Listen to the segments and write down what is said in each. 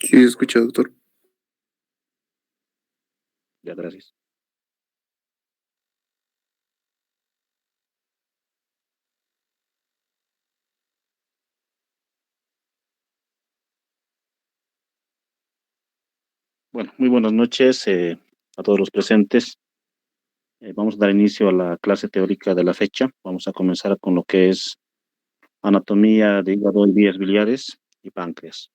Sí, escucha, doctor. Ya, gracias. Bueno, muy buenas noches a todos los presentes. Vamos a dar inicio a la clase teórica de la fecha. Vamos a comenzar con lo que es anatomía de hígado y vías biliares y páncreas.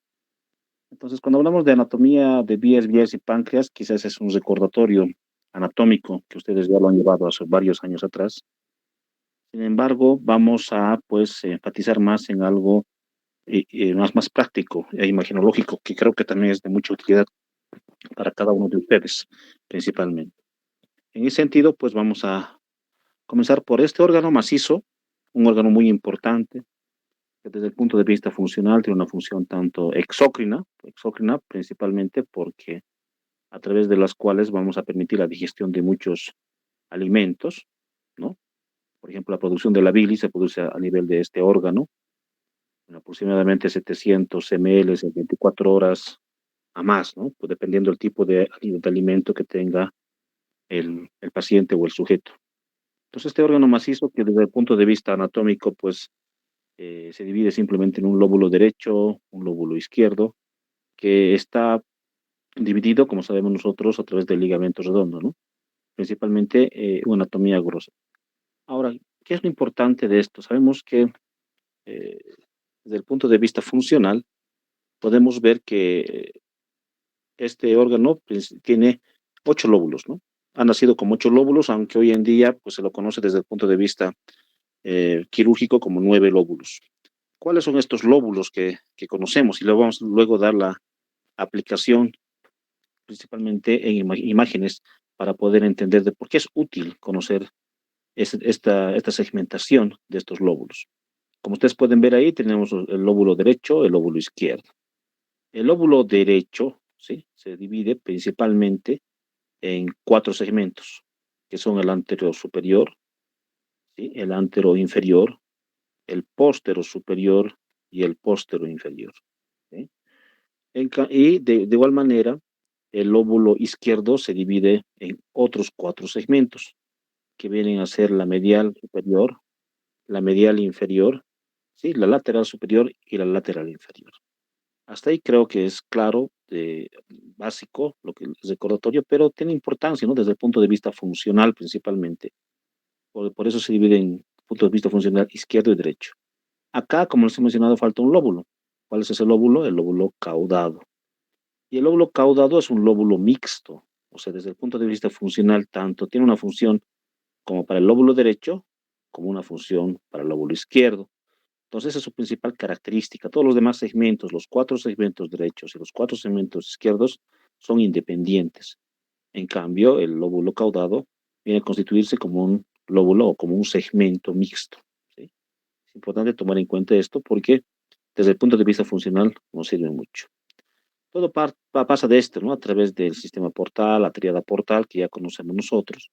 Entonces, cuando hablamos de anatomía de vías biliares y páncreas, quizás es un recordatorio anatómico que ustedes ya lo han llevado hace varios años atrás. Sin embargo, vamos a pues enfatizar más en algo más práctico e imaginológico, que creo que también es de mucha utilidad para cada uno de ustedes, principalmente. En ese sentido, pues vamos a comenzar por este órgano macizo, un órgano muy importante, que desde el punto de vista funcional tiene una función tanto exócrina principalmente porque a través de las cuales vamos a permitir la digestión de muchos alimentos, ¿no? Por ejemplo, la producción de la bilis se produce a nivel de este órgano, en aproximadamente 700 ml en 24 horas a más, ¿no? Pues dependiendo del tipo de alimento que tenga el paciente o el sujeto. Entonces, este órgano macizo, que desde el punto de vista anatómico, pues se divide simplemente en un lóbulo derecho, un lóbulo izquierdo, que está dividido, como sabemos nosotros, a través del ligamento redondo, ¿no? Principalmente una anatomía grosa. Ahora, ¿qué es lo importante de esto? Sabemos que eh, desde el punto de vista funcional, podemos ver que este órgano pues, tiene 8 lóbulos, ¿no? Ha nacido con 8 lóbulos, aunque hoy en día pues, se lo conoce desde el punto de vista quirúrgico como 9 lóbulos. ¿Cuáles son estos lóbulos que conocemos? Y luego vamos luego a dar la aplicación principalmente en imágenes para poder entender de por qué es útil conocer esta segmentación de estos lóbulos. Como ustedes pueden ver ahí, tenemos el lóbulo derecho, el lóbulo izquierdo. El lóbulo derecho, ¿sí? Se divide principalmente en 4 segmentos, que son el anterior superior, ¿sí? El antero inferior, el póstero superior y el póstero inferior. ¿Sí? Y de igual manera, el lóbulo izquierdo se divide en otros 4 segmentos, que vienen a ser la medial superior, la medial inferior, ¿sí? La lateral superior y la lateral inferior. Hasta ahí creo que es claro, básico, lo que es recordatorio, pero tiene importancia, ¿no? Desde el punto de vista funcional principalmente. Por eso se divide en punto de vista funcional izquierdo y derecho. Acá, como les he mencionado, falta un lóbulo. ¿Cuál es ese lóbulo? El lóbulo caudado. Y el lóbulo caudado es un lóbulo mixto. O sea, desde el punto de vista funcional, tanto tiene una función como para el lóbulo derecho, como una función para el lóbulo izquierdo. Entonces, esa es su principal característica. Todos los demás segmentos, los 4 segmentos derechos y los 4 segmentos izquierdos, son independientes. En cambio, el lóbulo caudado viene a constituirse como un lóbulo o como un segmento mixto. ¿Sí? Es importante tomar en cuenta esto porque desde el punto de vista funcional nos sirve mucho. Todo pasa de esto, ¿no? A través del sistema portal, la tríada portal que ya conocemos nosotros.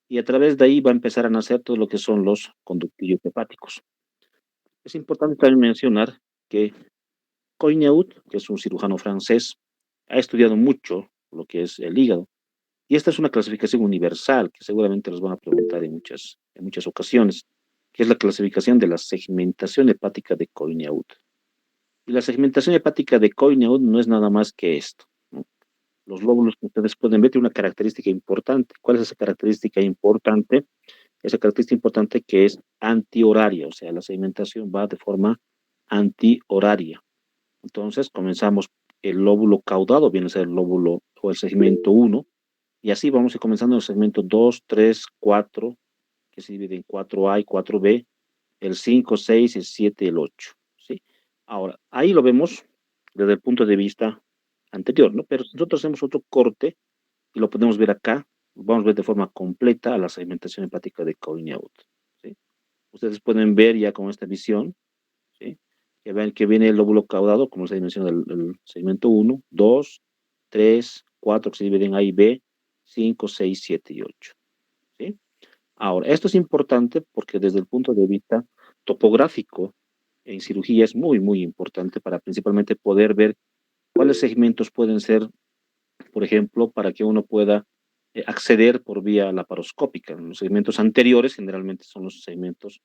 Y a través de ahí va a empezar a nacer todo lo que son los conductillos hepáticos. Es importante también mencionar que Coineau, que es un cirujano francés, ha estudiado mucho lo que es el hígado. Y esta es una clasificación universal que seguramente nos van a preguntar en muchas ocasiones, que es la clasificación de la segmentación hepática de Coineau. Y la segmentación hepática de Coineau no es nada más que esto, ¿no? Los lóbulos que ustedes pueden ver tienen una característica importante. ¿Cuál es esa característica importante? Esa característica importante que es antihoraria, o sea, la segmentación va de forma antihoraria. Entonces, comenzamos el lóbulo caudado, viene a ser el lóbulo o el segmento 1, y así vamos a ir comenzando el segmento 2, 3, 4, que se divide en 4A y 4B, el 5, 6, el 7 y el 8. ¿Sí? Ahora, ahí lo vemos desde el punto de vista anterior, ¿no? Pero si nosotros hacemos otro corte y lo podemos ver acá, vamos a ver de forma completa a la segmentación hepática de Coineau. ¿Sí? Ustedes pueden ver ya con esta visión, ¿sí? Que ven que viene el lóbulo caudado, como se menciona el segmento 1, 2, 3, 4, que se dividen en A y B, 5, 6, 7 y 8. ¿Sí? Ahora, esto es importante porque desde el punto de vista topográfico, en cirugía es muy, muy importante para principalmente poder ver ¿Cuáles segmentos pueden ser, por ejemplo, para que uno pueda acceder por vía laparoscópica? Los segmentos anteriores generalmente son los segmentos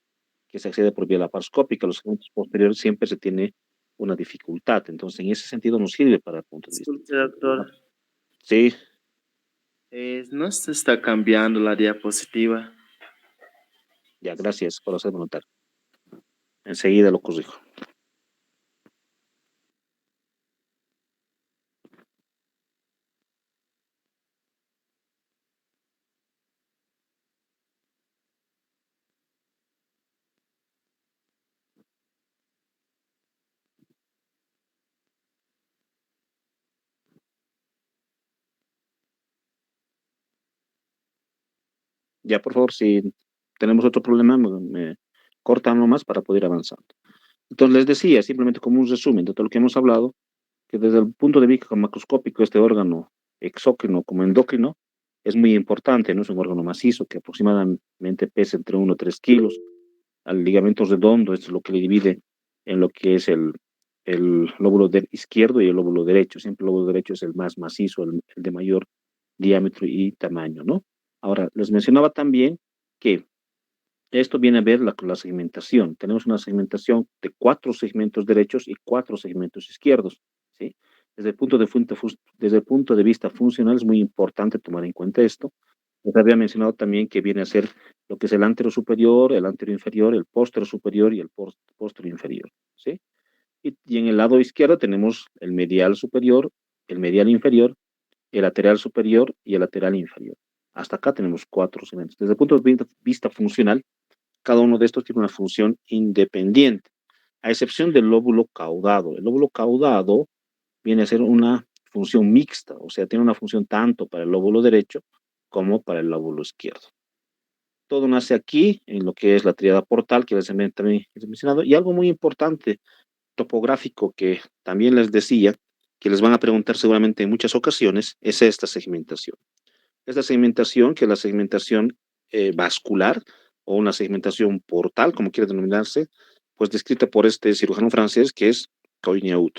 que se accede por vía laparoscópica, los segmentos posteriores siempre se tiene una dificultad, entonces en ese sentido nos sirve para el punto de vista. Disculpe, doctor. Sí, No se está cambiando la diapositiva. ya, gracias por hacerme notar. Enseguida lo corrijo. Ya, por favor, si tenemos otro problema, me cortan nomás para poder avanzar. Entonces les decía, simplemente como un resumen de todo lo que hemos hablado, que desde el punto de vista macroscópico, este órgano exócrino como endocrino es muy importante, ¿no? Es un órgano macizo que aproximadamente pesa entre 1 y 3 kilos. Al ligamento redondo es lo que le divide en lo que es el lóbulo izquierdo y el lóbulo derecho. Siempre el lóbulo derecho es el más macizo, el de mayor diámetro y tamaño, ¿no? Ahora, les mencionaba también que esto viene a ver la segmentación. Tenemos una segmentación de 4 segmentos derechos y 4 segmentos izquierdos, ¿sí? Desde el punto de vista funcional es muy importante tomar en cuenta esto. Les había mencionado también que viene a ser lo que es el anterior superior, el anterior inferior, el posterior superior y el posterior inferior, ¿sí? Y en el lado izquierdo tenemos el medial superior, el medial inferior, el lateral superior y el lateral inferior. Hasta acá tenemos 4 segmentos. Desde el punto de vista funcional, cada uno de estos tiene una función independiente, a excepción del lóbulo caudado. El lóbulo caudado viene a ser una función mixta, o sea, tiene una función tanto para el lóbulo derecho como para el lóbulo izquierdo. Todo nace aquí, en lo que es la tríada portal, que también he mencionado, y algo muy importante, topográfico, que también les decía, que les van a preguntar seguramente en muchas ocasiones, es esta segmentación. Esta segmentación, que es la segmentación vascular, o una segmentación portal, como quiere denominarse, pues descrita por este cirujano francés, que es Coignaud.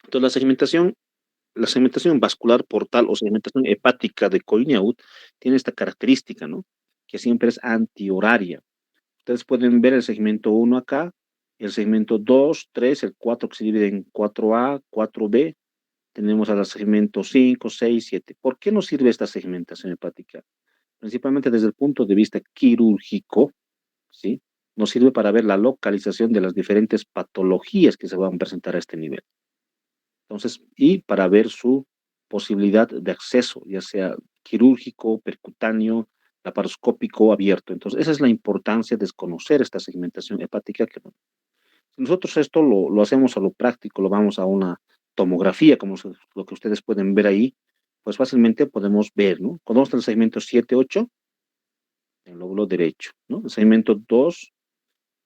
Entonces, la segmentación vascular portal o segmentación hepática de Coignaud tiene esta característica, ¿no? Que siempre es antihoraria. Ustedes pueden ver el segmento 1 acá, el segmento 2, 3, el 4 que se divide en 4A, 4B. Tenemos al segmento 5, 6, 7. ¿Por qué nos sirve esta segmentación hepática? Principalmente desde el punto de vista quirúrgico, ¿sí? Nos sirve para ver la localización de las diferentes patologías que se van a presentar a este nivel. Entonces, y para ver su posibilidad de acceso, ya sea quirúrgico, percutáneo, laparoscópico, abierto. Entonces, esa es la importancia de desconocer esta segmentación hepática. Si nosotros esto lo hacemos a lo práctico, lo vamos a una tomografía, como lo que ustedes pueden ver ahí, pues fácilmente podemos ver, ¿no? Conocemos el segmento 7, 8, el lóbulo derecho, ¿no? El segmento 2,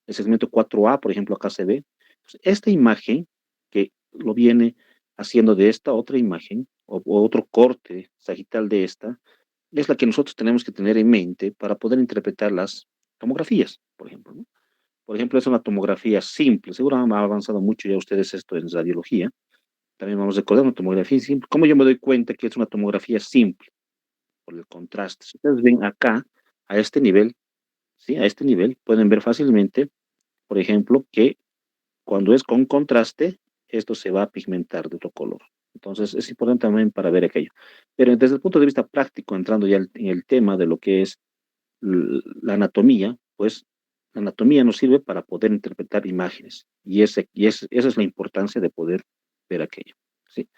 el segmento 4A, por ejemplo, acá se ve. Entonces, esta imagen que lo viene haciendo de esta otra imagen, o otro corte sagital de esta, es la que nosotros tenemos que tener en mente para poder interpretar las tomografías, por ejemplo, ¿no? Por ejemplo, es una tomografía simple. Seguro han avanzado mucho ya ustedes esto en radiología. También vamos a recordar una tomografía simple. ¿Cómo yo me doy cuenta que es una tomografía simple? Por el contraste. Si ustedes ven acá, a este nivel, ¿sí? A este nivel, pueden ver fácilmente, por ejemplo, que cuando es con contraste, esto se va a pigmentar de otro color. Entonces, es importante también para ver aquello. Pero desde el punto de vista práctico, entrando ya en el tema de lo que es la anatomía, pues la anatomía nos sirve para poder interpretar imágenes. Esa es la importancia de poder ver aquello, ¿sí?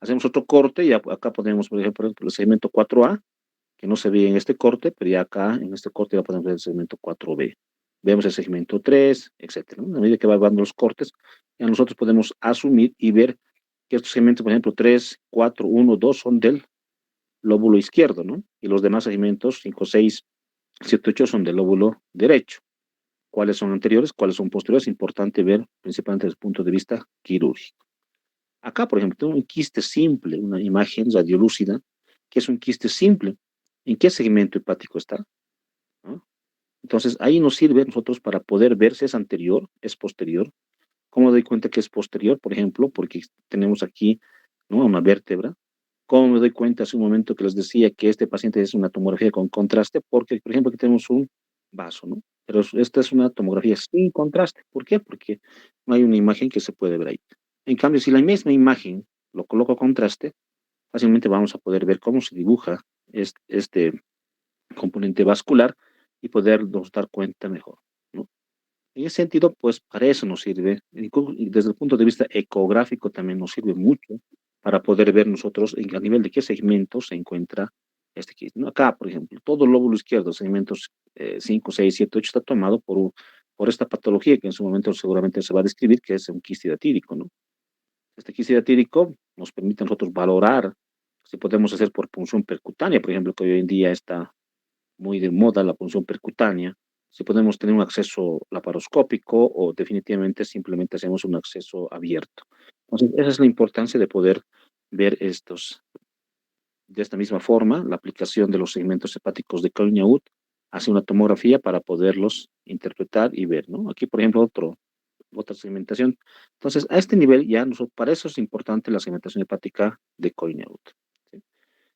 Hacemos otro corte y acá ponemos, por ejemplo, el segmento 4A, que no se ve en este corte, pero ya acá en este corte ya podemos ver el segmento 4B. Vemos el segmento 3, etcétera, ¿no? A medida que van dando los cortes, ya nosotros podemos asumir y ver que estos segmentos, por ejemplo, 3, 4, 1, 2 son del lóbulo izquierdo, ¿no? Y los demás segmentos, 5, 6, 7, 8 son del lóbulo derecho. ¿Cuáles son anteriores? ¿Cuáles son posteriores? Es importante ver principalmente desde el punto de vista quirúrgico. Acá, por ejemplo, tengo un quiste simple, una imagen radiolúcida, que es un quiste simple. ¿En qué segmento hepático está? ¿No? Entonces, ahí nos sirve a nosotros para poder ver si es anterior, es posterior. ¿Cómo doy cuenta que es posterior? Por ejemplo, porque tenemos aquí ¿no? A una vértebra. ¿Cómo me doy cuenta hace un momento que les decía que este paciente es una tomografía con contraste? Porque, por ejemplo, aquí tenemos un vaso, ¿no? Pero esta es una tomografía sin contraste. ¿Por qué? Porque no hay una imagen que se puede ver ahí. En cambio, si la misma imagen lo coloco a contraste, fácilmente vamos a poder ver cómo se dibuja este componente vascular y podernos dar cuenta mejor, ¿no? En ese sentido, pues para eso nos sirve, y desde el punto de vista ecográfico también nos sirve mucho para poder ver nosotros a nivel de qué segmento se encuentra este quiste, ¿no? Acá, por ejemplo, todo el lóbulo izquierdo, segmentos 5, 6, 7, 8, está tomado por esta patología que en su momento seguramente se va a describir, que es un quiste hidatídico, ¿no? Este quiste hidatídico nos permite a nosotros valorar si podemos hacer por punción percutánea, por ejemplo, que hoy en día está muy de moda la punción percutánea, si podemos tener un acceso laparoscópico o definitivamente simplemente hacemos un acceso abierto. Entonces, esa es la importancia de poder ver estos. De esta misma forma, la aplicación de los segmentos hepáticos de Collineau hace una tomografía para poderlos interpretar y ver, ¿no? Aquí, por ejemplo, otra segmentación. Entonces, a este nivel ya, para eso es importante la segmentación hepática de Collineau. ¿Sí?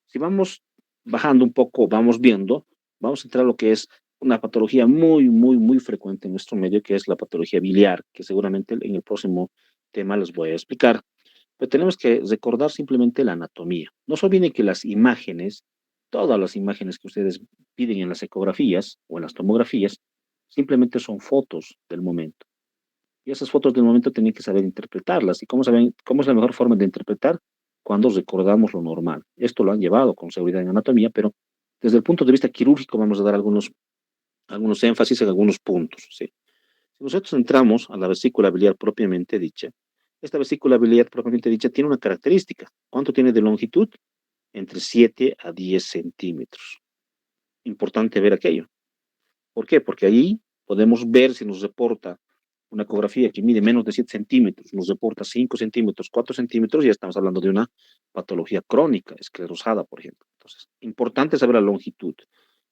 Si vamos bajando un poco, vamos viendo, vamos a entrar a lo que es una patología muy, muy, muy frecuente en nuestro medio, que es la patología biliar, que seguramente en el próximo tema les voy a explicar. Pero tenemos que recordar simplemente la anatomía. No se olviden que las imágenes, todas las imágenes que ustedes piden en las ecografías o en las tomografías, simplemente son fotos del momento. Y esas fotos del momento tienen que saber interpretarlas. ¿Y cómo saben, cómo es la mejor forma de interpretar? Cuando recordamos lo normal. Esto lo han llevado con seguridad en anatomía, pero desde el punto de vista quirúrgico vamos a dar algunos énfasis en algunos puntos. ¿Sí? Si nosotros entramos a la vesícula biliar propiamente dicha, esta vesícula biliar propiamente dicha tiene una característica. ¿Cuánto tiene de longitud? Entre 7 a 10 centímetros. Importante ver aquello. ¿Por qué? Porque ahí podemos ver si nos reporta una ecografía que mide menos de 7 centímetros, nos reporta 5 centímetros, 4 centímetros, ya estamos hablando de una patología crónica, esclerosada, por ejemplo. Entonces, importante saber la longitud.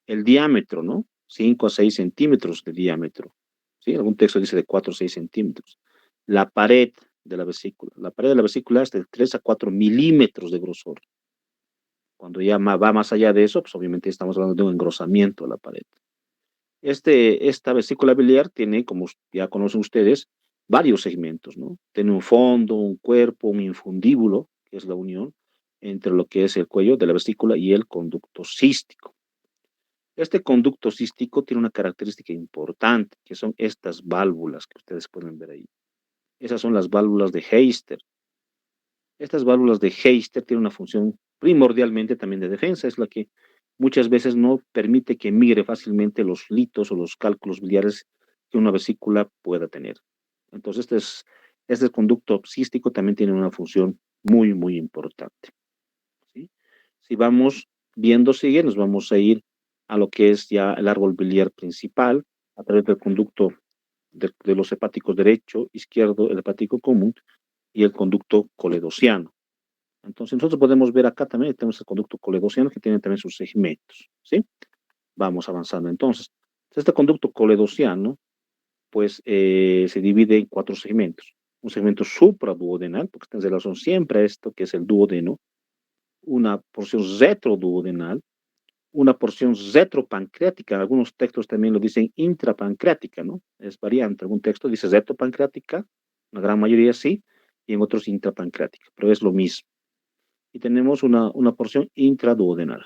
El diámetro, ¿no? 5 a 6 centímetros de diámetro. ¿Sí? Algún texto dice de 4 a 6 centímetros. La pared de la vesícula. La pared de la vesícula es de 3 a 4 milímetros de grosor. Cuando ya va más allá de eso, pues obviamente estamos hablando de un engrosamiento de la pared. Esta vesícula biliar tiene, como ya conocen ustedes, varios segmentos, ¿no? Tiene un fondo, un cuerpo, un infundíbulo, que es la unión entre lo que es el cuello de la vesícula y el conducto cístico. Este conducto cístico tiene una característica importante, que son estas válvulas que ustedes pueden ver ahí. Esas son las válvulas de Heister. Estas válvulas de Heister tienen una función primordialmente también de defensa, es la que muchas veces no permite que migre fácilmente los litos o los cálculos biliares que una vesícula pueda tener. Entonces, este conducto cístico también tiene una función muy, muy importante. ¿Sí? Si vamos viendo, sigue, nos vamos a ir a lo que es ya el árbol biliar principal, a través del conducto de los hepáticos derecho, izquierdo, el hepático común y el conducto coledociano. Entonces, nosotros podemos ver acá también, tenemos el conducto coledociano que tiene también sus segmentos, ¿sí? Vamos avanzando. Entonces, este conducto coledociano, pues, se divide en 4 segmentos. Un segmento supraduodenal, porque está en relación siempre a esto, que es el duodeno, una porción retroduodenal, una porción retropancreática. Algunos textos también lo dicen intrapancreática, ¿no? Es variante. Algún texto dice retropancreática, la gran mayoría sí, y en otros intrapancreática, pero es lo mismo. Y tenemos una porción intraduodenal.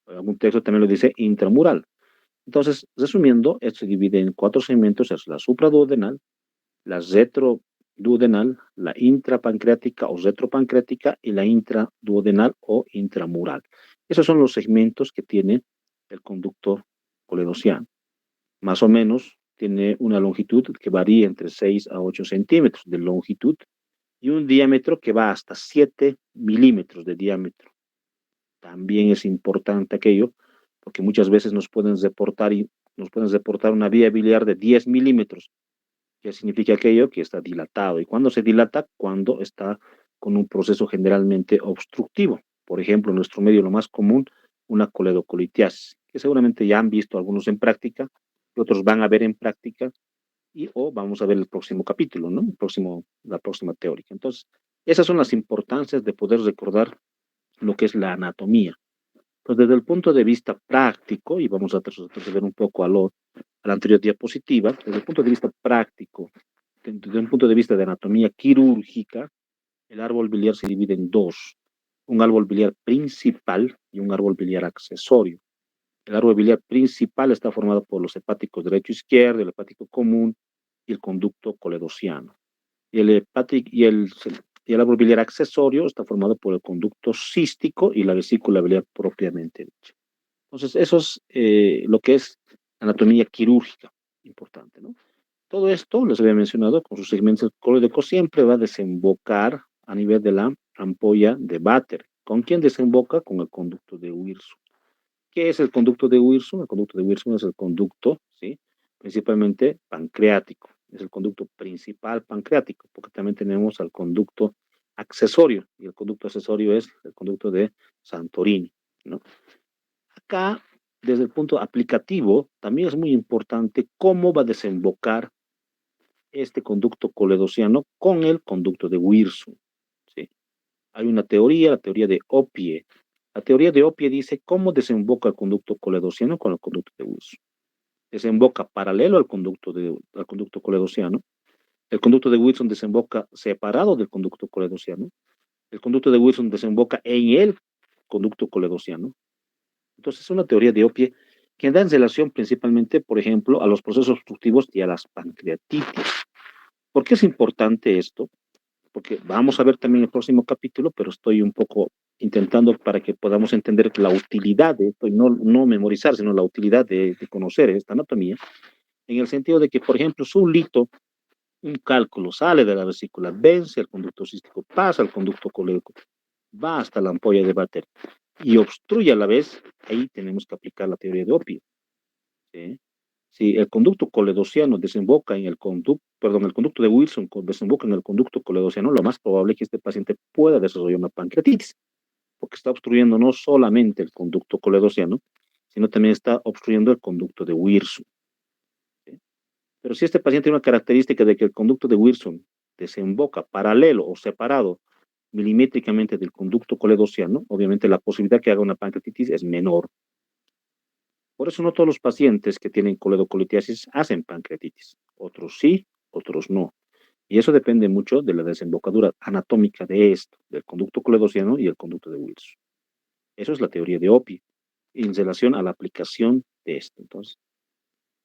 Algún texto también lo dice intramural. Entonces, resumiendo, esto se divide en 4 segmentos, es la supraduodenal, la retroduodenal, la intrapancreática o retropancreática y la intraduodenal o intramural. Esos son los segmentos que tiene el conducto coledociano. Más o menos tiene una longitud que varía entre 6 a 8 centímetros de longitud y un diámetro que va hasta 7 milímetros de diámetro. También es importante aquello, porque muchas veces nos pueden reportar una vía biliar de 10 milímetros, que significa aquello que está dilatado. ¿Y cuándo se dilata? Cuando está con un proceso generalmente obstructivo. Por ejemplo, en nuestro medio lo más común, una coledocolitiasis, que seguramente ya han visto algunos en práctica, y otros van a ver en práctica, o vamos a ver el próximo capítulo, ¿no? La próxima teórica. Entonces, Esas son las importancias de poder recordar lo que es la anatomía. Pues desde el punto de vista práctico, y vamos a retroceder un poco a la anterior diapositiva, desde el punto de vista práctico, desde un punto de vista de anatomía quirúrgica, el árbol biliar se divide en dos, un árbol biliar principal y un árbol biliar accesorio. El árbol biliar principal está formado por los hepáticos derecho e izquierdo, el hepático común y el conducto coledociano. Y el árbol biliar accesorio está formado por el conducto cístico y la vesícula biliar propiamente dicha. Entonces, eso es lo que es anatomía quirúrgica, importante, ¿no? Todo esto, les había mencionado, con sus segmentos coloidecos siempre va a desembocar a nivel de la ampolla de Vater. ¿Con quién desemboca? Con el conducto de Wirsum. ¿Qué es el conducto de Wirsum? El conducto de Wirsum es el conducto, ¿sí? Principalmente pancreático. Es el conducto principal pancreático, porque también tenemos al conducto accesorio, y el conducto accesorio es el conducto de Santorini, ¿no? Acá, desde el punto aplicativo, también es muy importante cómo va a desembocar este conducto coledociano con el conducto de Wirsum, ¿sí? Hay una teoría, la teoría de Opie. La teoría de Opie dice cómo desemboca el conducto coledociano con el conducto de Wirsum. Desemboca paralelo al conducto coledociano. El conducto de Wilson desemboca separado del conducto coledociano. El conducto de Wilson desemboca en el conducto coledociano. Entonces es una teoría de Opie que da en relación principalmente, por ejemplo, a los procesos obstructivos y a las pancreatitis. ¿Por qué es importante esto? Porque vamos a ver también el próximo capítulo, pero estoy un poco intentando para que podamos entender la utilidad de esto y no memorizar, sino la utilidad de conocer esta anatomía, en el sentido de que, por ejemplo, su lito, un cálculo sale de la vesícula, vence el conducto cístico, pasa al conducto colédoco, va hasta la ampolla de Vater y obstruye a la vez, ahí tenemos que aplicar la teoría de Opie, ¿sí? Si el conducto coledociano desemboca en el conducto de Wilson desemboca en el conducto coledociano, lo más probable es que este paciente pueda desarrollar una pancreatitis, porque está obstruyendo no solamente el conducto coledociano, sino también está obstruyendo el conducto de Wilson, ¿sí? Pero si este paciente tiene una característica de que el conducto de Wilson desemboca paralelo o separado milimétricamente del conducto coledociano, obviamente la posibilidad que haga una pancreatitis es menor. Por eso no todos los pacientes que tienen coledocolitiasis hacen pancreatitis. Otros sí, otros no. Y eso depende mucho de la desembocadura anatómica de esto, del conducto coledociano y el conducto de Wilson. Eso es la teoría de Opie en relación a la aplicación de esto. Entonces,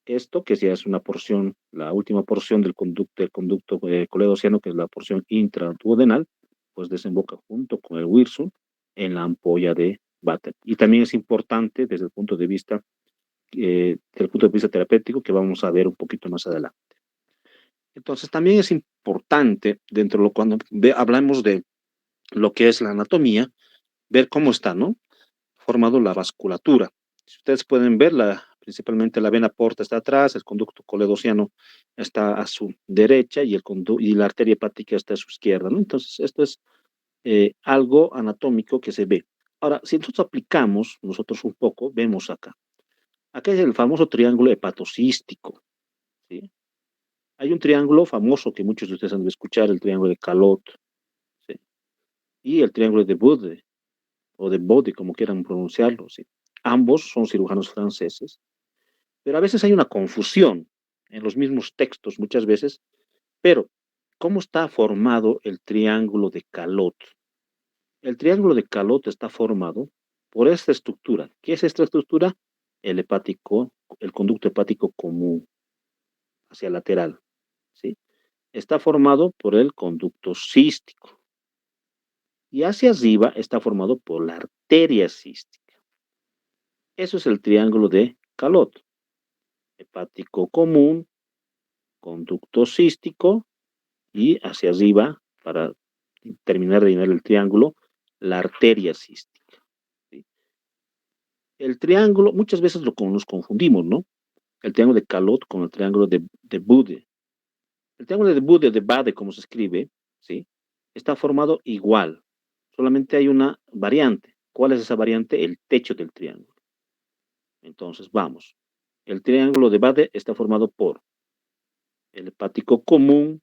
esto que ya es una porción, la última porción del conducto coledociano, que es la porción intraduodenal, pues desemboca junto con el Wilson en la ampolla de Vater. Y también es importante desde el punto de vista terapéutico, que vamos a ver un poquito más adelante. Entonces, también es importante, cuando hablamos de lo que es la anatomía, ver cómo está, ¿no? Formado la vasculatura. Si ustedes pueden ver, principalmente la vena porta está atrás, el conducto coledociano está a su derecha y la arteria hepática está a su izquierda, ¿no? Entonces, esto es algo anatómico que se ve. Ahora, si nosotros aplicamos, nosotros un poco, vemos acá. Acá es el famoso triángulo hepatocístico, ¿sí? Hay un triángulo famoso que muchos de ustedes han de escuchar, el triángulo de Calot, ¿sí? Y el triángulo de Bode, o de Bode, como quieran pronunciarlo, ¿sí? Ambos son cirujanos franceses, pero a veces hay una confusión en los mismos textos, muchas veces, pero ¿cómo está formado el triángulo de Calot? El triángulo de Calot está formado por esta estructura. ¿Qué es esta estructura? El conducto hepático común, hacia lateral, ¿sí? Está formado por el conducto cístico y hacia arriba está formado por la arteria cística. Eso es el triángulo de Calot. Hepático común, conducto cístico y hacia arriba, para terminar de llenar el triángulo, la arteria cística, ¿sí? El triángulo, muchas veces nos confundimos, ¿no? El triángulo de Calot con el triángulo de Bode. El triángulo de Bode, de Bade, como se escribe, ¿sí? Está formado igual. Solamente hay una variante. ¿Cuál es esa variante? El techo del triángulo. Entonces, vamos. El triángulo de Bade está formado por el hepático común,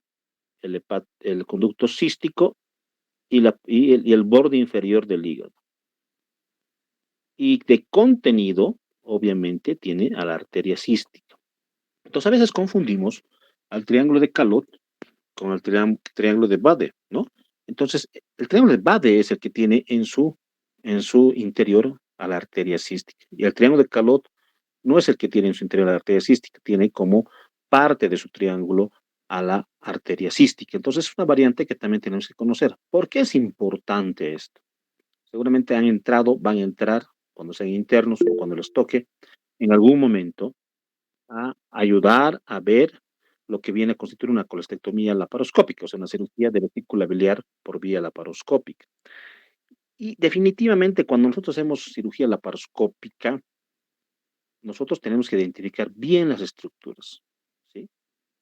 el conducto cístico y el borde inferior del hígado. Y de contenido, obviamente, tiene a la arteria cística. Entonces, a veces confundimos al triángulo de Calot con el triángulo de Bade, ¿no? Entonces, el triángulo de Bade es el que tiene en su interior a la arteria cística. Y el triángulo de Calot no es el que tiene en su interior a la arteria cística, tiene como parte de su triángulo a la arteria cística. Entonces, es una variante que también tenemos que conocer. ¿Por qué es importante esto? Seguramente van a entrar cuando sean internos o cuando les toque en algún momento a ayudar a ver lo que viene a constituir una colestectomía laparoscópica, o sea, una cirugía de vesícula biliar por vía laparoscópica. Y definitivamente cuando nosotros hacemos cirugía laparoscópica, nosotros tenemos que identificar bien las estructuras, ¿sí?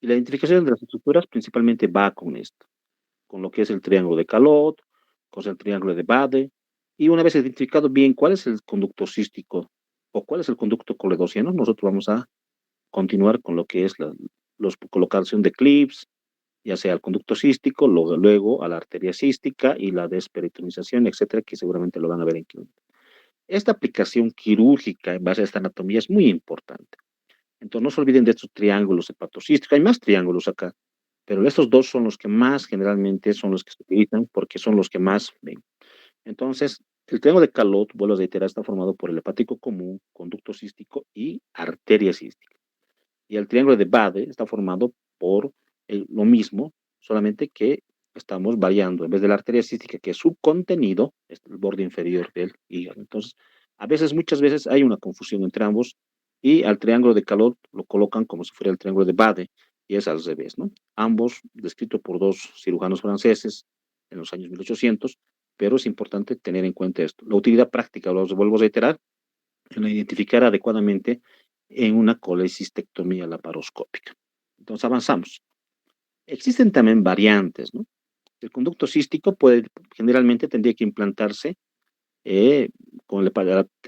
Y la identificación de las estructuras principalmente va con esto, con lo que es el triángulo de Calot, con el triángulo de Bade, y una vez identificado bien cuál es el conducto cístico o cuál es el conducto coledociano, nosotros vamos a continuar con lo que es la colocación de clips, ya sea al conducto cístico, luego a la arteria cística y la desperitonización, etcétera, que seguramente lo van a ver en clínica. Esta aplicación quirúrgica en base a esta anatomía es muy importante. Entonces, no se olviden de estos triángulos hepatocísticos. Hay más triángulos acá, pero estos dos son los que más generalmente son los que se utilizan porque son los que más ven. Entonces, el triángulo de Calot, vuelvo a reiterar, está formado por el hepático común, conducto cístico y arteria cística. Y el triángulo de Bade está formado por lo mismo, solamente que estamos variando. En vez de la arteria cística, que es su contenido, es el borde inferior del hígado. Entonces, muchas veces hay una confusión entre ambos y al triángulo de Calot lo colocan como si fuera el triángulo de Bade y es al revés, ¿no? Ambos descritos por dos cirujanos franceses en los años 1800, pero es importante tener en cuenta esto. La utilidad práctica, lo vuelvo a reiterar, en identificar adecuadamente en una colecistectomía laparoscópica. Entonces avanzamos. Existen también variantes, ¿no? El conducto cístico generalmente tendría que implantarse eh,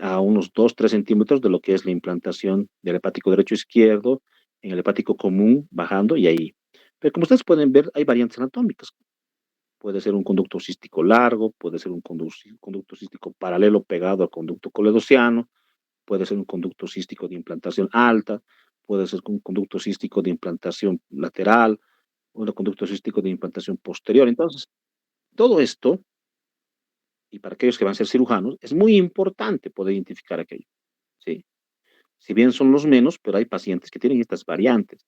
a unos 2-3 centímetros de lo que es la implantación del hepático derecho izquierdo, en el hepático común, bajando y ahí. Pero como ustedes pueden ver, hay variantes anatómicas. Puede ser un conducto cístico largo, puede ser un conducto cístico paralelo pegado al conducto coledociano, puede ser un conducto cístico de implantación alta, puede ser un conducto cístico de implantación lateral, o un conducto cístico de implantación posterior. Entonces, todo esto, y para aquellos que van a ser cirujanos, es muy importante poder identificar aquello, ¿sí? Si bien son los menos, pero hay pacientes que tienen estas variantes.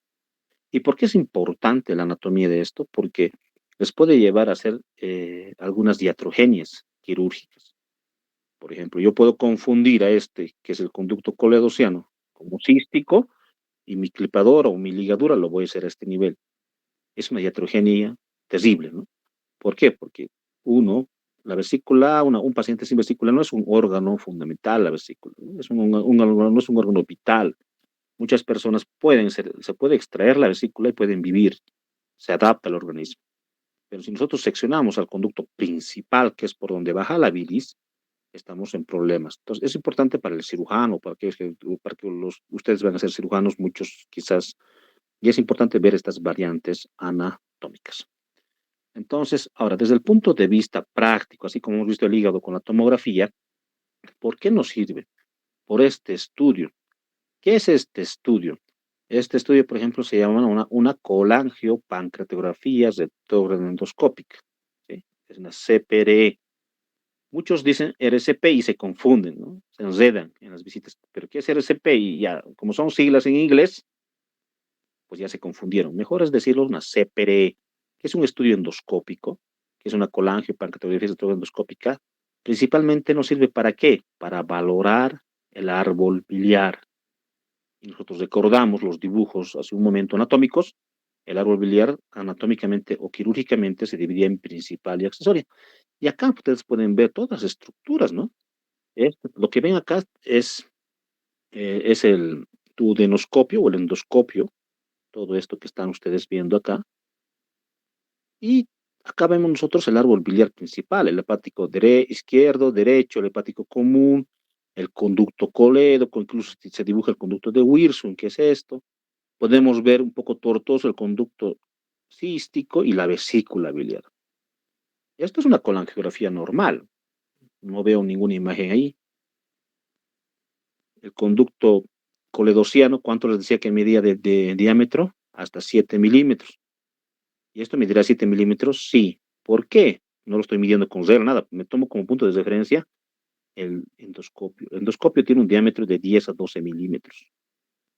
¿Y por qué es importante la anatomía de esto? Porque les puede llevar a hacer algunas diatrogenias quirúrgicas. Por ejemplo, yo puedo confundir a este, que es el conducto coledociano, como cístico, y mi clipadora o mi ligadura lo voy a hacer a este nivel. Es una iatrogenia terrible, ¿no? ¿Por qué? Porque uno, la vesícula, un paciente sin vesícula no es un órgano fundamental, la vesícula, ¿no? No es un órgano vital. Muchas personas se puede extraer la vesícula y pueden vivir, se adapta al organismo. Pero si nosotros seccionamos al conducto principal, que es por donde baja la bilis, estamos en problemas. Entonces, es importante para el cirujano, para que ustedes van a ser cirujanos, muchos quizás, y es importante ver estas variantes anatómicas. Entonces, ahora, desde el punto de vista práctico, así como hemos visto el hígado con la tomografía, ¿por qué nos sirve? Por este estudio. ¿Qué es este estudio? Este estudio, por ejemplo, se llama una colangiopancreatografía retroendoscópica, ¿sí? Es una CPRE. Muchos dicen RCP y se confunden, ¿no? Se enredan en las visitas. ¿Pero qué es RCP? Y ya, como son siglas en inglés, pues ya se confundieron. Mejor es decirlo una CPRE, que es un estudio endoscópico, que es una colangiopancreatografía endoscópica. Principalmente nos sirve para qué? Para valorar el árbol biliar. Y nosotros recordamos los dibujos hace un momento anatómicos. El árbol biliar anatómicamente o quirúrgicamente se dividía en principal y accesoria. Y acá ustedes pueden ver todas las estructuras, ¿no? Lo que ven acá es el duodenoscopio o el endoscopio, todo esto que están ustedes viendo acá. Y acá vemos nosotros el árbol biliar principal, el hepático izquierdo, derecho, el hepático común, el conducto colédoco, incluso se dibuja el conducto de Wirsum, que es esto. Podemos ver un poco tortuoso el conducto cístico y la vesícula biliar. Esto es una colangiografía normal, no veo ninguna imagen ahí. El conducto coledociano, ¿cuánto les decía que medía de diámetro? Hasta 7 milímetros. ¿Y esto medirá 7 milímetros? Sí. ¿Por qué? No lo estoy midiendo con cero, nada. Me tomo como punto de referencia el endoscopio. El endoscopio tiene un diámetro de 10 a 12 milímetros.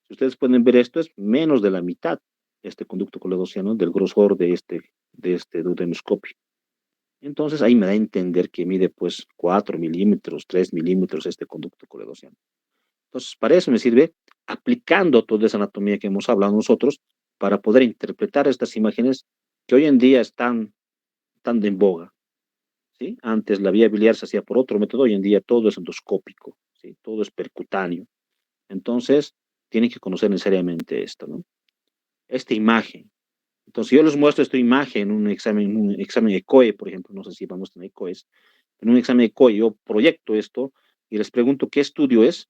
Si ustedes pueden ver esto, es menos de la mitad, este conducto coledociano, del grosor de este duodenoscopio. Entonces ahí me da a entender que mide pues 4 milímetros, 3 milímetros este conducto coledociano. Entonces, para eso me sirve aplicando toda esa anatomía que hemos hablado nosotros para poder interpretar estas imágenes que hoy en día están tan en boga, ¿sí? Antes la vía biliar se hacía por otro método, hoy en día todo es endoscópico, ¿sí? Todo es percutáneo. Entonces, tienen que conocer necesariamente esto, ¿no? Esta imagen. Entonces, yo les muestro esta imagen en un examen ECOE, por ejemplo, no sé si vamos a tener ECOEs, en un examen ECOE yo proyecto esto y les pregunto qué estudio es,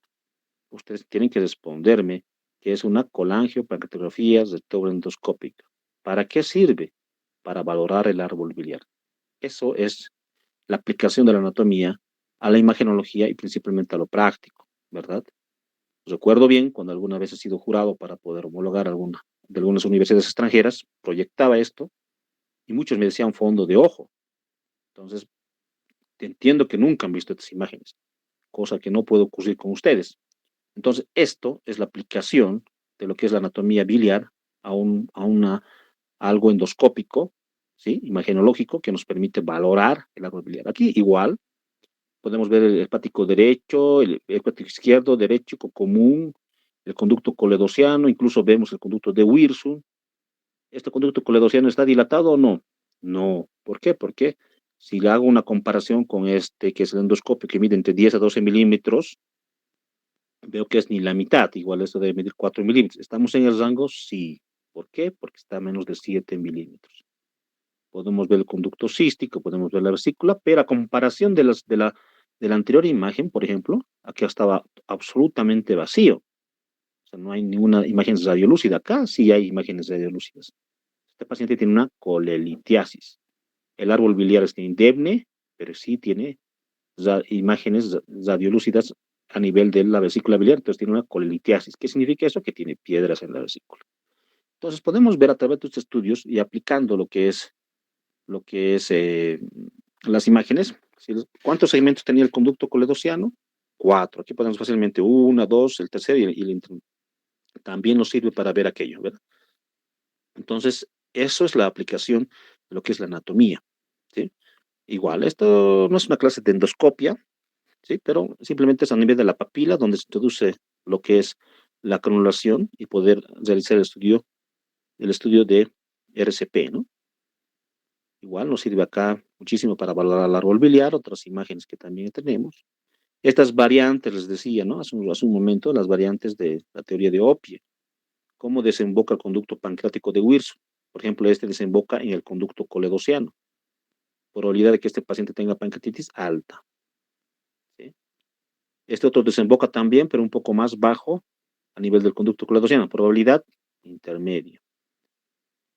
ustedes tienen que responderme que es una colangiopancreatografía retroendoscópica. ¿Para qué sirve? Para valorar el árbol biliar. Eso es la aplicación de la anatomía a la imagenología y principalmente a lo práctico, ¿verdad? Recuerdo bien cuando alguna vez he sido jurado para poder homologar de algunas universidades extranjeras, proyectaba esto y muchos me decían fondo de ojo. Entonces, entiendo que nunca han visto estas imágenes, cosa que no puede ocurrir con ustedes. Entonces, esto es la aplicación de lo que es la anatomía biliar a algo endoscópico, ¿sí? Imagenológico, que nos permite valorar el árbol biliar. Aquí igual podemos ver el hepático derecho, el hepático izquierdo, derecho, común, el conducto coledociano, incluso vemos el conducto de Wirsum. ¿Este conducto coledociano está dilatado o no? No. ¿Por qué? Porque si le hago una comparación con este, que es el endoscopio, que mide entre 10 a 12 milímetros, veo que es ni la mitad, igual esto debe medir 4 milímetros. ¿Estamos en el rango? Sí. ¿Por qué? Porque está a menos de 7 milímetros. Podemos ver el conducto cístico, podemos ver la vesícula, pero a comparación de la anterior imagen, por ejemplo, aquí estaba absolutamente vacío. O sea, no hay ninguna imagen radiolúcida. Acá sí hay imágenes radiolúcidas. Este paciente tiene una colelitiasis. El árbol biliar está indemne, pero sí tiene imágenes radiolúcidas a nivel de la vesícula biliar, entonces tiene una colelitiasis. ¿Qué significa eso? Que tiene piedras en la vesícula. Entonces podemos ver a través de estos estudios y aplicando lo que es las imágenes. ¿Cuántos segmentos tenía el conducto coledociano? 4. Aquí podemos fácilmente 1, 2, el tercero y el también nos sirve para ver aquello, ¿verdad? Entonces, eso es la aplicación de lo que es la anatomía, ¿sí? Igual, esto no es una clase de endoscopia, ¿sí? Pero simplemente es a nivel de la papila donde se introduce lo que es la cranulación y poder realizar el estudio de RCP, ¿no? Igual nos sirve acá muchísimo para valorar el árbol biliar, otras imágenes que también tenemos. Estas variantes, les decía, ¿no? Hace un momento, las variantes de la teoría de Opie. ¿Cómo desemboca el conducto pancreático de Wirsum? Por ejemplo, este desemboca en el conducto coledociano. Probabilidad de que este paciente tenga pancreatitis alta, ¿sí? Este otro desemboca también, pero un poco más bajo a nivel del conducto coledociano. Probabilidad intermedia.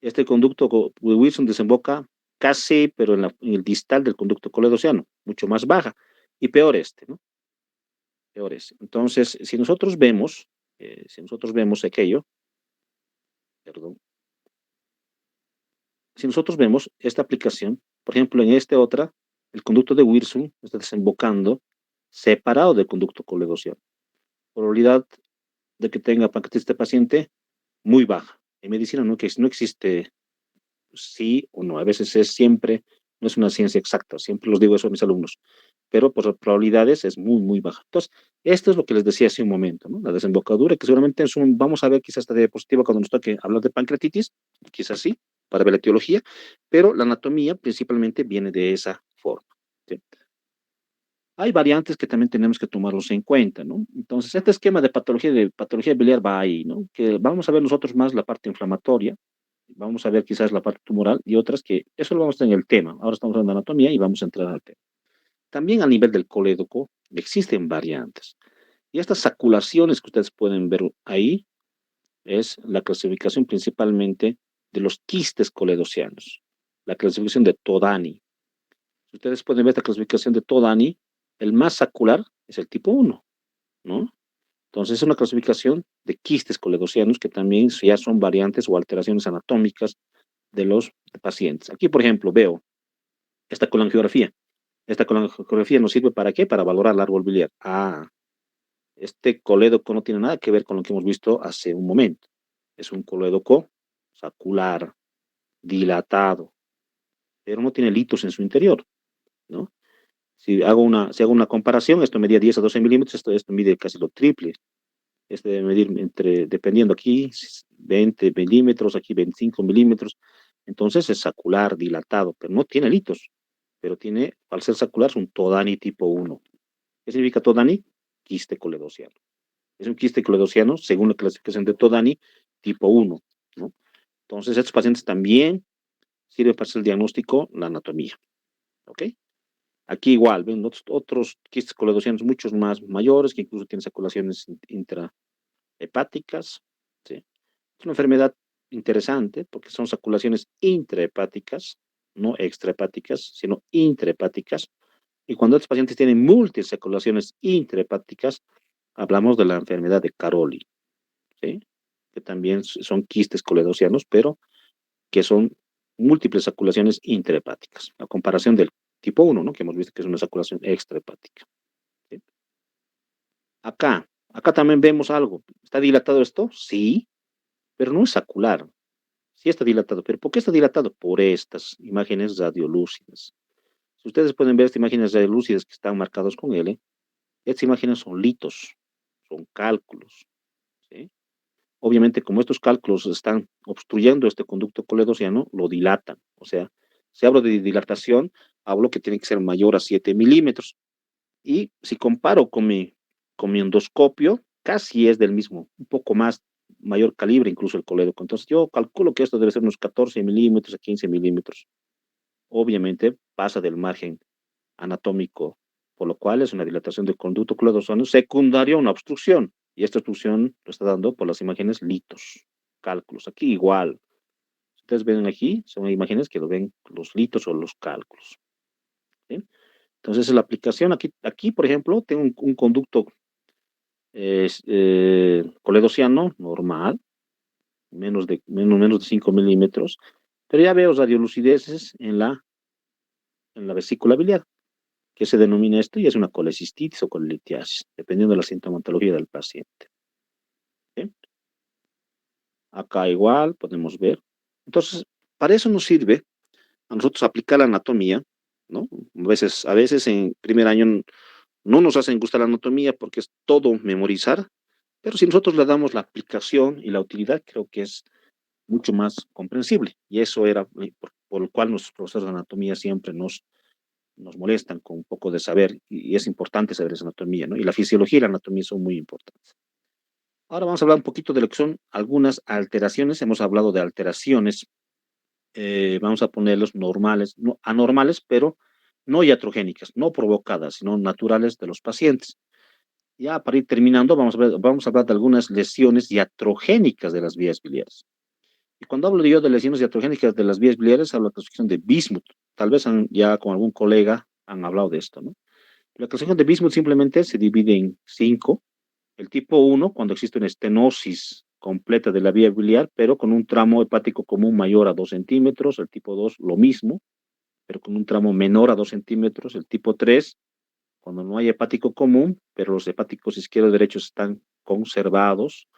Este conducto de Wilson desemboca casi, pero en el distal del conducto coledociano, mucho más baja. Y peor este, ¿no? Peor este. Entonces, si nosotros vemos aquello, perdón, si nosotros vemos esta aplicación, por ejemplo, en esta otra, el conducto de Wilson está desembocando separado del conducto coledociano. Probabilidad de que tenga pancreatitis este paciente, muy baja. En medicina no existe sí o no, a veces es siempre, no es una ciencia exacta, siempre los digo eso a mis alumnos, pero por probabilidades es muy, muy baja. Entonces, esto es lo que les decía hace un momento, ¿no? La desembocadura, que seguramente vamos a ver quizás esta diapositiva cuando nos toque hablar de pancreatitis, quizás sí, para ver la etiología, pero la anatomía principalmente viene de esa forma, ¿sí? Hay variantes que también tenemos que tomarlos en cuenta, ¿no? Entonces, este esquema de patología biliar va ahí, ¿no? Que vamos a ver nosotros más la parte inflamatoria, vamos a ver quizás la parte tumoral y otras que eso lo vamos a tener en el tema. Ahora estamos hablando de anatomía y vamos a entrar al tema. También a nivel del colédoco existen variantes. Y estas saculaciones que ustedes pueden ver ahí es la clasificación principalmente de los quistes coledocianos, la clasificación de Todani. Si ustedes pueden ver esta clasificación de Todani, el más sacular es el tipo 1, ¿no? Entonces es una clasificación de quistes coledocianos que también ya son variantes o alteraciones anatómicas de los pacientes. Aquí, por ejemplo, veo esta colangiografía. Esta colangiografía nos sirve para qué? Para valorar el árbol biliar. Ah, este colédoco no tiene nada que ver con lo que hemos visto hace un momento. Es un colédoco sacular, dilatado, pero no tiene litos en su interior, ¿no? Si hago una comparación, esto medía 10 a 12 milímetros, esto mide casi lo triple. Este debe medir dependiendo aquí, 20 milímetros, aquí 25 milímetros. Entonces es sacular, dilatado, pero no tiene litos. Pero tiene, al ser sacular, es un Todani tipo 1. ¿Qué significa Todani? Quiste coledociano. Es un quiste coledociano, según la clasificación de Todani, tipo 1, ¿no? Entonces, estos pacientes también sirven para hacer el diagnóstico, la anatomía, ¿ok? Aquí igual, ven otros quistes coledocianos muchos más mayores, que incluso tienen saculaciones intrahepáticas, ¿sí? Es una enfermedad interesante porque son saculaciones intrahepáticas, no extrahepáticas, sino intrahepáticas. Y cuando estos pacientes tienen múltiples saculaciones intrahepáticas, hablamos de la enfermedad de Caroli, ¿sí? Que también son quistes coledocianos, pero que son múltiples saculaciones intrahepáticas, a comparación del tipo 1, ¿no? Que hemos visto que es una saculación extrahepática, ¿sí? Acá también vemos algo. ¿Está dilatado esto? Sí, pero no es sacular. Sí está dilatado, pero ¿por qué está dilatado? Por estas imágenes radiolúcidas. Si ustedes pueden ver estas imágenes radiolúcidas que están marcados con L, estas imágenes son litos, son cálculos, ¿sí? Obviamente, como estos cálculos están obstruyendo este conducto coledociano, lo dilatan. O sea, si hablo de dilatación, hablo que tiene que ser mayor a 7 milímetros. Y si comparo con mi endoscopio, casi es del mismo, un poco más, mayor calibre incluso el colédoco. Entonces yo calculo que esto debe ser unos 14 milímetros a 15 milímetros. Obviamente pasa del margen anatómico, por lo cual es una dilatación del conducto coledociano secundaria a una obstrucción. Y esta obstrucción lo está dando por las imágenes litos, cálculos. Aquí igual. Ustedes ven aquí, son imágenes que lo ven los litos o los cálculos, ¿sí? Entonces, la aplicación aquí, por ejemplo, tengo un conducto coledociano normal, menos de 5 milímetros, pero ya veo radiolucideces en la vesícula biliar, que se denomina esto y es una colecistitis o colelitiasis, dependiendo de la sintomatología del paciente, ¿sí? Acá igual podemos ver. Entonces, para eso nos sirve a nosotros aplicar la anatomía, ¿no? A veces en primer año no nos hacen gustar la anatomía porque es todo memorizar, pero si nosotros le damos la aplicación y la utilidad, creo que es mucho más comprensible. Y eso era por lo cual nuestros profesores de anatomía siempre nos molestan con un poco de saber, y es importante saber esa anatomía, ¿no? Y la fisiología y la anatomía son muy importantes. Ahora vamos a hablar un poquito de lo que son algunas alteraciones. Hemos hablado de alteraciones, vamos a ponerlos normales, no, anormales, pero no iatrogénicas, no provocadas, sino naturales de los pacientes. Ya para ir terminando, vamos a hablar de algunas lesiones iatrogénicas de las vías biliares. Y cuando hablo yo de lesiones iatrogénicas de las vías biliares, hablo de la clasificación de Bismuth. Tal vez ya con algún colega han hablado de esto, ¿no? La clasificación de Bismuth simplemente se divide en 5. El tipo 1, cuando existe una estenosis completa de la vía biliar, pero con un tramo hepático común mayor a 2 centímetros. El tipo 2, lo mismo, pero con un tramo menor a 2 centímetros. El tipo 3, cuando no hay hepático común, pero los hepáticos izquierdo y derecho están conservados.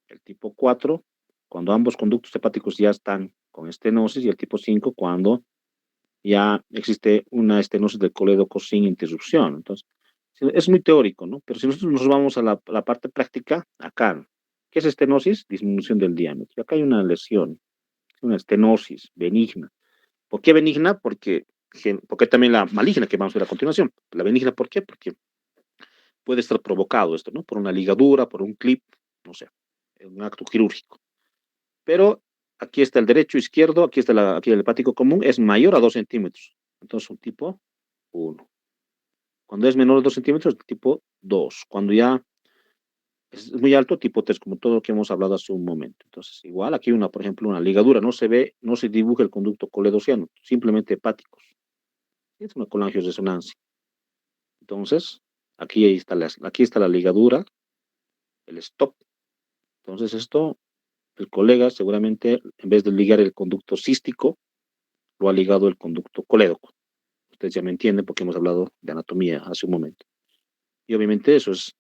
El tipo 4, cuando ambos conductos hepáticos ya están con estenosis. Y el tipo 5, cuando ya existe una estenosis del colédoco sin interrupción. Entonces, es muy teórico, ¿no? Pero si nosotros nos vamos a la parte práctica, acá, ¿qué es estenosis? Disminución del diámetro. Y acá hay una lesión, una estenosis benigna. ¿Por qué benigna? Porque también la maligna que vamos a ver a continuación. La benigna, ¿por qué? Porque puede estar provocado esto, ¿no? Por una ligadura, por un clip, no sé, un acto quirúrgico. Pero aquí está el derecho, izquierdo, aquí el hepático común, es mayor a 2 centímetros. Entonces, un tipo 1. Cuando es menor a 2 centímetros, tipo 2. Cuando ya es muy alto, tipo 3, como todo lo que hemos hablado hace un momento. Entonces, igual aquí por ejemplo, una ligadura, no se ve, no se dibuja el conducto coledociano, simplemente hepáticos. Es una colangioresonancia. Entonces, aquí está la ligadura, el stop. Entonces, esto, el colega seguramente, en vez de ligar el conducto cístico, lo ha ligado el conducto colédoco. Ustedes ya me entienden porque hemos hablado de anatomía hace un momento. Y obviamente eso es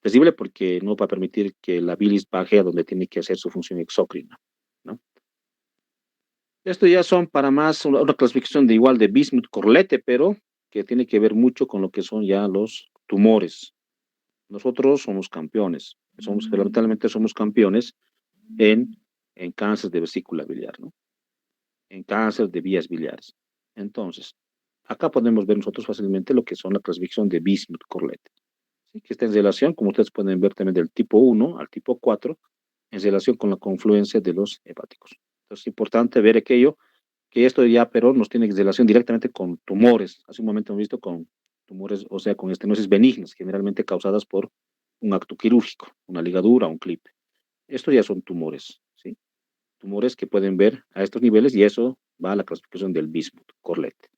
sensible porque no va a permitir que la bilis baje a donde tiene que hacer su función exócrina, ¿no? Esto ya son para más una clasificación de igual de Bismuth-Corlete, pero que tiene que ver mucho con lo que son ya los tumores. Nosotros somos campeones, fundamentalmente somos campeones en, en cáncer de vesícula biliar, ¿no? En cáncer de vías biliares. Entonces, acá podemos ver nosotros fácilmente lo que son la clasificación de Bismuth-Corlete, ¿sí? Que está en relación, como ustedes pueden ver también del tipo 1 al tipo 4, en relación con la confluencia de los hepáticos. Entonces, es importante ver aquello, que esto ya, pero nos tiene relación directamente con tumores. Hace un momento hemos visto con tumores, o sea, con estenosis benignas, generalmente causadas por un acto quirúrgico, una ligadura, un clip. Estos ya son tumores, ¿sí? Tumores que pueden ver a estos niveles y eso va a la clasificación del Bismuth, Corlette.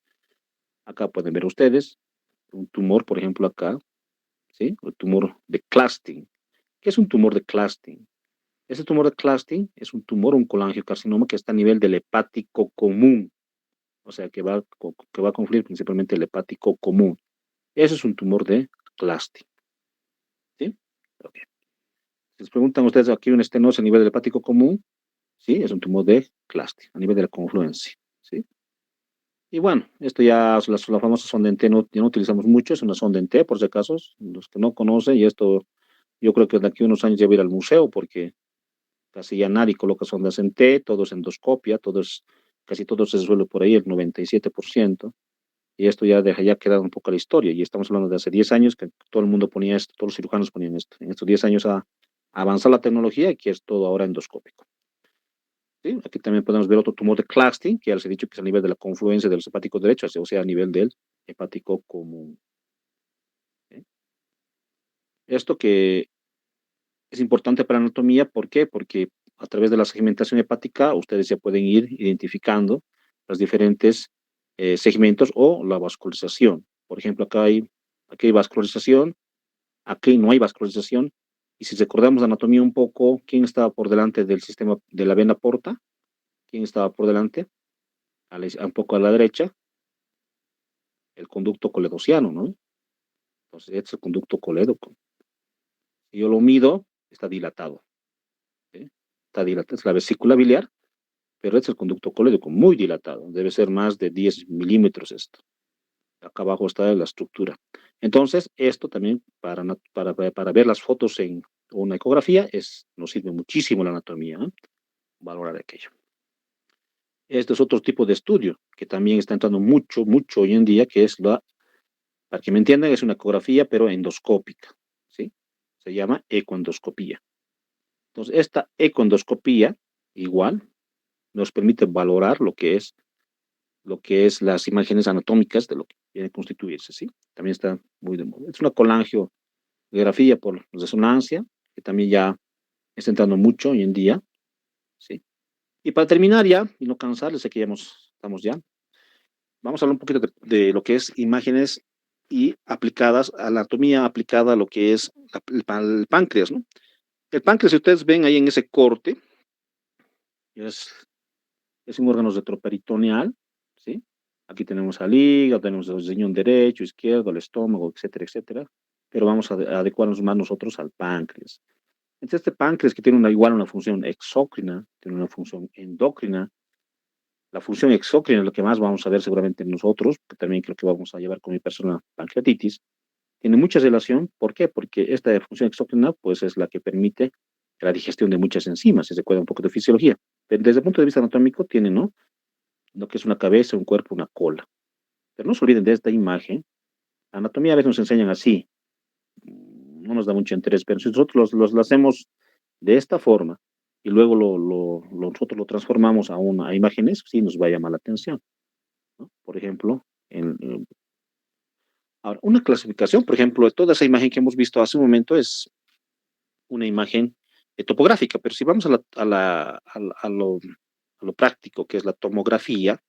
Acá pueden ver ustedes un tumor, por ejemplo, acá, ¿sí? El tumor de Clasting. ¿Qué es un tumor de Clasting? Ese tumor de Clasting es un tumor, un colangiocarcinoma que está a nivel del hepático común, o sea, que va a confluir principalmente el hepático común. Ese es un tumor de Clasting, ¿sí? Okay. Si les preguntan ustedes aquí una estenosis a nivel del hepático común, ¿sí? Es un tumor de Clasting, a nivel de la confluencia, ¿sí? Y bueno, esto ya, la famosa sonda en T no, ya no utilizamos mucho, es una sonda en T, por si acaso, los que no conocen, y esto yo creo que de aquí a unos años ya voy a ir al museo, porque casi ya nadie coloca sondas en T, todo es endoscopia, casi todo se resuelve por ahí, el 97%, y esto ya deja ya quedado un poco la historia, y estamos hablando de hace 10 años que todo el mundo ponía esto, todos los cirujanos ponían esto. En estos 10 años ha avanzado la tecnología y que es todo ahora endoscópico. ¿Sí? Aquí también podemos ver otro tumor de Clasting, que ya les he dicho que es a nivel de la confluencia de los hepáticos derechos, o sea, a nivel del hepático común. ¿Sí? Esto que es importante para anatomía, ¿por qué? Porque a través de la segmentación hepática ustedes ya pueden ir identificando los diferentes segmentos o la vascularización. Por ejemplo, aquí hay vascularización, aquí no hay vascularización, y si recordamos la anatomía un poco, ¿quién estaba por delante del sistema de la vena porta? ¿Quién estaba por delante? Un poco a la derecha, el conducto coledociano, ¿no? Entonces, este es el conducto colédoco. Si yo lo mido, está dilatado. ¿Sí? Está dilatado, es la vesícula biliar, pero este es el conducto colédoco, muy dilatado. Debe ser más de 10 milímetros esto. Acá abajo está la estructura. Entonces, esto también para ver las fotos en una ecografía nos sirve muchísimo la anatomía, ¿eh? Valorar aquello. Este es otro tipo de estudio que también está entrando mucho, mucho hoy en día, que es para que me entiendan, es una ecografía, pero endoscópica, ¿sí? Se llama ecoendoscopía. Entonces, esta ecoendoscopía, igual, nos permite valorar lo que es las imágenes anatómicas de lo que viene a constituirse, ¿sí? También está muy de moda. Es una colangiografía por resonancia, que también ya está entrando mucho hoy en día, ¿sí? Y para terminar ya, y no cansarles, sé que estamos ya, vamos a hablar un poquito de lo que es imágenes y aplicadas a la anatomía, aplicada a lo que es el páncreas, ¿no? El páncreas, si ustedes ven ahí en ese corte, es, es un órgano retroperitoneal, ¿sí? Aquí tenemos al hígado, tenemos el riñón derecho, izquierdo, el estómago, etcétera, etcétera. Pero vamos a adecuarnos más nosotros al páncreas. Entonces, este páncreas que tiene igual una función exócrina, tiene una función endocrina. La función exócrina es lo que más vamos a ver seguramente nosotros, que también creo que vamos a llevar con mi persona pancreatitis. Tiene mucha relación, ¿por qué? Porque esta función exócrina pues es la que permite la digestión de muchas enzimas, si se cuida un poco de fisiología. Pero desde el punto de vista anatómico tiene, ¿no? Lo que es una cabeza, un cuerpo, una cola. Pero no se olviden de esta imagen. La anatomía a veces nos enseñan así, no nos da mucho interés, pero si nosotros lo hacemos de esta forma y luego nosotros lo transformamos a imágenes, sí nos va a llamar la atención, ¿no? Por ejemplo, ahora, una clasificación, por ejemplo, de toda esa imagen que hemos visto hace un momento es una imagen topográfica, pero si vamos a lo práctico, que es la tomografía,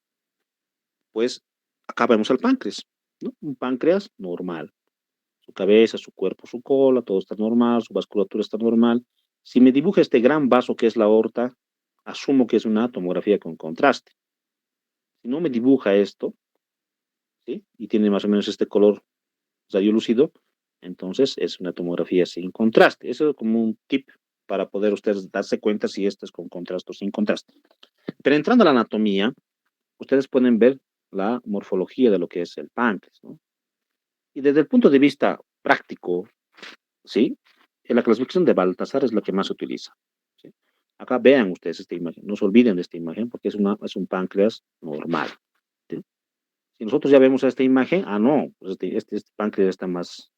pues acá vemos el páncreas, ¿no? Un páncreas normal. Su cabeza, su cuerpo, su cola, todo está normal, su vasculatura está normal. Si me dibuja este gran vaso que es la aorta, asumo que es una tomografía con contraste. Si no me dibuja esto, ¿sí? Y tiene más o menos este color radio lúcido, entonces es una tomografía sin contraste. Eso es como un tip para poder ustedes darse cuenta si esto es con contraste o sin contraste. Pero entrando a la anatomía, ustedes pueden ver la morfología de lo que es el páncreas, ¿no? Y desde el punto de vista práctico, ¿sí? La clasificación de Baltasar es la que más se utiliza, ¿sí? Acá vean ustedes esta imagen, no se olviden de esta imagen porque es un páncreas normal, ¿sí? Si nosotros ya vemos esta imagen, no, pues este páncreas está más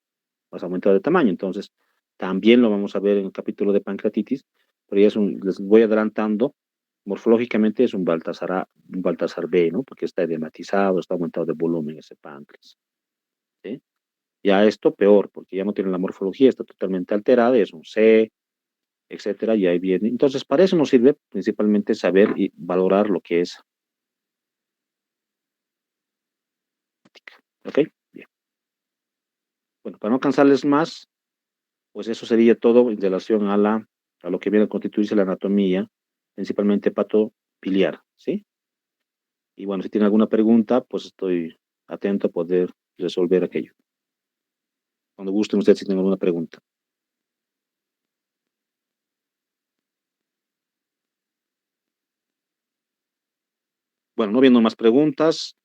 aumentado de tamaño, entonces también lo vamos a ver en el capítulo de pancreatitis, pero ya les voy adelantando, morfológicamente es un Baltasar B, ¿no? Porque está edematizado, está aumentado de volumen ese páncreas, ¿sí? Ya esto peor, porque ya no tiene la morfología, está totalmente alterada, es un C, etcétera, y ahí viene. Entonces, para eso nos sirve principalmente saber y valorar lo que es, ¿ok? Bien. Bueno, para no cansarles más, pues eso sería todo en relación a lo que viene a constituirse la anatomía, principalmente patopiliar, ¿sí? Y bueno, si tienen alguna pregunta, pues estoy atento a poder resolver aquello. Cuando gusten ustedes si tienen alguna pregunta. Bueno, no viendo más preguntas,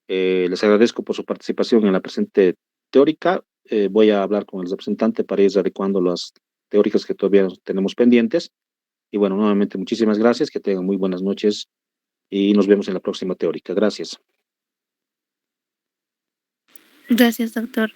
les agradezco por su participación en la presente teórica. Voy a hablar con el representante para ir adecuando las teóricas que todavía tenemos pendientes. Y bueno, nuevamente muchísimas gracias, que tengan muy buenas noches y nos vemos en la próxima teórica. Gracias. Gracias, doctor.